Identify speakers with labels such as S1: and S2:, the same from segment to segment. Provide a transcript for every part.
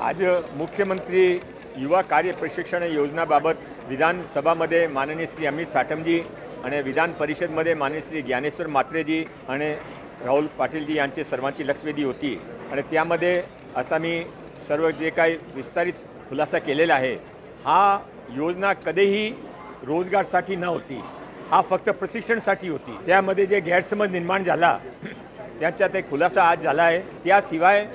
S1: आज मुख्यमंत्री युवा कार्य प्रशिक्षण योजनाबाबत विधानसभामध्ये माननीय श्री अमित साटमजी आणि विधान परिषदमध्ये माननीय श्री ज्ञानेश्वर मात्रेजी आणि राहुल पाटीलजी यांचे सर्वांची लक्षवेधी होती आणि त्यामध्ये असा मी सर्व जे काही विस्तारित खुलासा केलेला आहे, हा योजना कधीही रोजगारसाठी न होती, हा फक्त प्रशिक्षणासाठी होती। त्यामध्ये जे गैरसमज निर्माण झाला त्याच्यात एक खुलासा आज झाला आहे। त्याशिवाय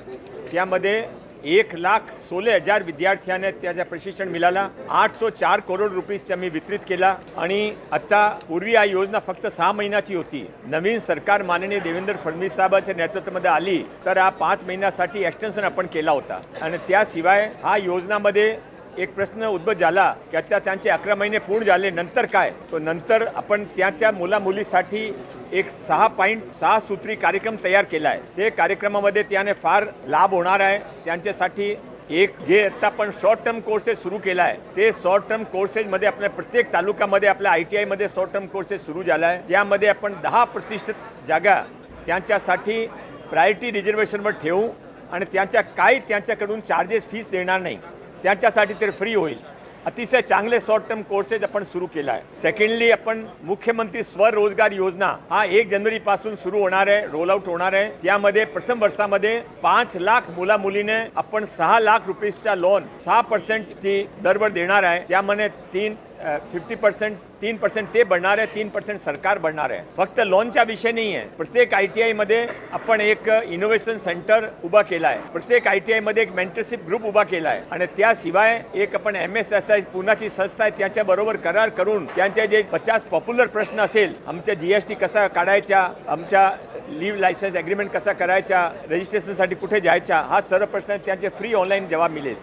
S1: त्यामध्ये 1,16,000 विद्यार्थ्यांना त्याचं प्रशिक्षण मिळाला। 804 करोड रुपये आम्ही वितरित केला आणि आता पूर्वी ही योजना फक्त 6 महिन्याची होती। नवीन सरकार माननीय देवेंद्र फडणवीस साहेबांच्या नेतृत्वामध्ये आली तर हा 5 महिन्यासाठी एक्सटेन्शन आपण केला होता आणि त्याशिवाय हा योजनामध्ये एक प्रश्न उद्भव झाला की आता त्यांचे 11 महिने पूर्ण झाले, नंतर काय? तो नंतर आपण त्याच्या मुलामुलीसाठी एक 6.6 सूत्री कार्यक्रम तयार केला आहे। ते कार्यक्रमामध्ये त्याने फार लाभ होणार आहे। त्यांच्यासाठी एक जे आता आपण शॉर्ट टर्म कोर्सेस सुरू केला आहे, ते शॉर्ट टर्म कोर्सेसमध्ये आपल्या प्रत्येक तालुक्यामध्ये आपल्या ITI मध्ये शॉर्ट टर्म कोर्सेस सुरू झाला आहे। त्यामध्ये आपण 10% जागा त्यांच्यासाठी प्रायोरिटी रिझर्वेशनवर ठेवू आणि त्यांच्याकडून चार्जेस फीस देणार नाही, त्यांच्यासाठी ते फ्री होईल। अतिशय चांगले शॉर्ट टर्म कोर्सेस आपण सुरू केला आहे। सेकंडली आपण मुख्यमंत्री स्वरोजगार योजना हा 1 जानेवारी पासून सुरू होणार आहे, रोल आउट होणार आहे। त्यामध्ये प्रथम वर्षामध्ये 5 लाख मुला-मुलीने आपण 6 लाख रुपयाचा लोन 6% ची दरवर देणार आहे। त्यामध्ये 50% 3% ते भरणार आहे, 3% सरकार भरणार आहे। फक्त लोनचा विषय नाही आहे, प्रत्येक ITI मध्ये आपण एक इनोव्हेशन सेंटर उभा केला आहे, प्रत्येक ITI मध्ये एक मेंटरशिप ग्रुप उभा केला आहे आणि त्याशिवाय एक आपण MSSI पुण्याची संस्था आहे त्याच्याबरोबर करार करून त्यांचे जे 50 पॉप्युलर प्रश्न असेल, आमच्या GST कसा काढायचा, आमच्या लीव्ह लायसन्स ॲग्रीमेंट कसा करायचा, रजिस्ट्रेशनसाठी कुठे जायचा, हा सर्व प्रश्न त्यांचे फ्री ऑनलाईन जवाब मिळेल।